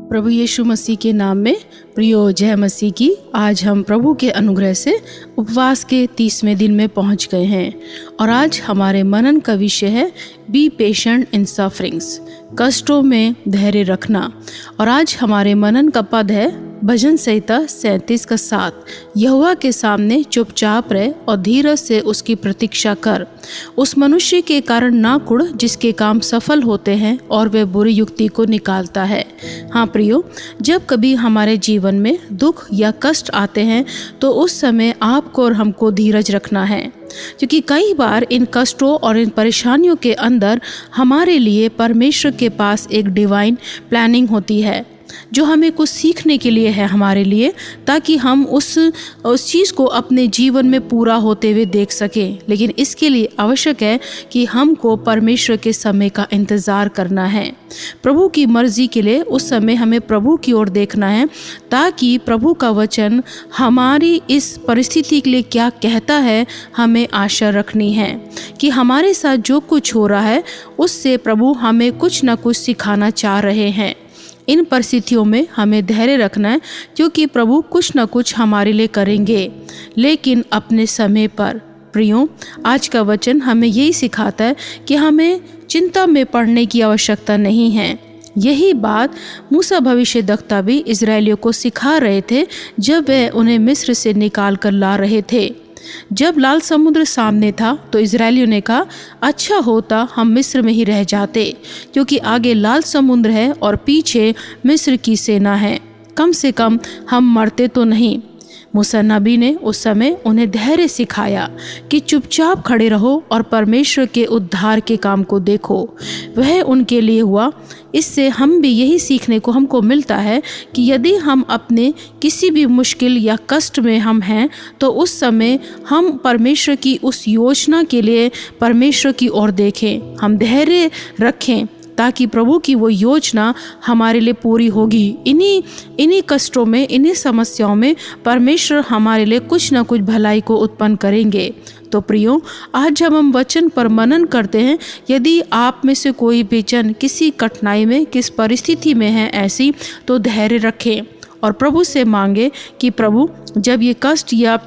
प्रभु यीशु मसीह के नाम में प्रियो जय मसीह की। आज हम प्रभु के अनुग्रह से उपवास के 30वें दिन में पहुंच गए हैं और आज हमारे मनन का विषय है बी पेशेंट इन सफरिंग्स, कष्टों में धैर्य रखना। और आज हमारे मनन का पद है भजन संहिता 37 का 7। यहोवा के सामने चुपचाप रह और धीरज से उसकी प्रतीक्षा कर। उस मनुष्य के कारण ना कुढ़ जिसके काम सफल होते हैं और वह बुरी युक्ति को निकालता है। हाँ प्रियो, जब कभी हमारे जीवन में दुख या कष्ट आते हैं तो उस समय आपको और हमको धीरज रखना है, क्योंकि कई बार इन कष्टों और इन परेशानियों के अंदर हमारे लिए परमेश्वर के पास एक डिवाइन प्लानिंग होती है जो हमें कुछ सीखने के लिए है हमारे लिए, ताकि हम उस चीज़ को अपने जीवन में पूरा होते हुए देख सकें। लेकिन इसके लिए आवश्यक है कि हमको परमेश्वर के समय का इंतज़ार करना है। प्रभु की मर्जी के लिए उस समय हमें प्रभु की ओर देखना है, ताकि प्रभु का वचन हमारी इस परिस्थिति के लिए क्या कहता है हमें आशा रखनी है कि हमारे साथ जो कुछ हो रहा है उससे प्रभु हमें कुछ न कुछ सिखाना चाह रहे हैं। इन परिस्थितियों में हमें धैर्य रखना है, क्योंकि प्रभु कुछ न कुछ हमारे लिए करेंगे, लेकिन अपने समय पर। प्रियो, आज का वचन हमें यही सिखाता है कि हमें चिंता में पड़ने की आवश्यकता नहीं है। यही बात मूसा भविष्यद्वक्ता भी इजरायलियों को सिखा रहे थे जब वे उन्हें मिस्र से निकाल कर ला रहे थे। जब लाल समुद्र सामने था तो इजरायलियों ने कहा, अच्छा होता हम मिस्र में ही रह जाते, क्योंकि आगे लाल समुद्र है और पीछे मिस्र की सेना है, कम से कम हम मरते तो नहीं। मूसा नबी ने उस समय उन्हें धैर्य सिखाया कि चुपचाप खड़े रहो और परमेश्वर के उद्धार के काम को देखो। वह उनके लिए हुआ। इससे हम भी यही सीखने को हमको मिलता है कि यदि हम अपने किसी भी मुश्किल या कष्ट में हम हैं तो उस समय हम परमेश्वर की उस योजना के लिए परमेश्वर की ओर देखें, हम धैर्य रखें, ताकि प्रभु की वो योजना हमारे लिए पूरी होगी। इन्हीं कष्टों में, इन्हीं समस्याओं में परमेश्वर हमारे लिए कुछ ना कुछ भलाई को उत्पन्न करेंगे। तो प्रियो, आज जब हम वचन पर मनन करते हैं, यदि आप में से कोई बेचैन किसी कठिनाई में, किस परिस्थिति में है ऐसी, तो धैर्य रखें और प्रभु से मांगे कि प्रभु जब ये कष्ट या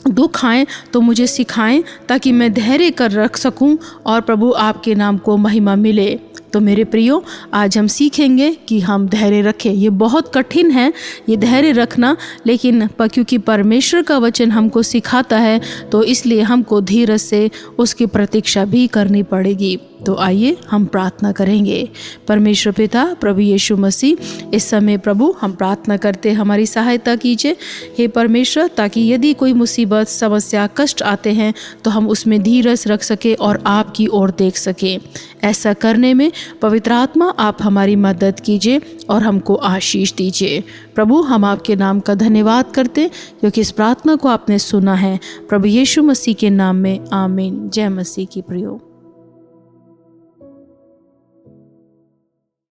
दुख आए तो मुझे सिखाएं, ताकि मैं धैर्य कर रख सकूं और प्रभु आपके नाम को महिमा मिले। तो मेरे प्रियो, आज हम सीखेंगे कि हम धैर्य रखें। ये बहुत कठिन है ये धैर्य रखना, लेकिन क्योंकि परमेश्वर का वचन हमको सिखाता है तो इसलिए हमको धीरज से उसकी प्रतीक्षा भी करनी पड़ेगी। तो आइए हम प्रार्थना करेंगे। परमेश्वर पिता, प्रभु यीशु मसीह, इस समय प्रभु हम प्रार्थना करते हमारी सहायता कीजिए हे परमेश्वर, ताकि यदि कोई मुसीबत, समस्या, कष्ट आते हैं तो हम उसमें धीरज रख सके और आपकी ओर देख सके। ऐसा करने में पवित्र आत्मा आप हमारी मदद कीजिए और हमको आशीष दीजिए। प्रभु, हम आपके नाम का धन्यवाद करते क्योंकि इस प्रार्थना को आपने सुना है। प्रभु यीशु मसीह के नाम में आमीन। जय मसीह की प्रियो।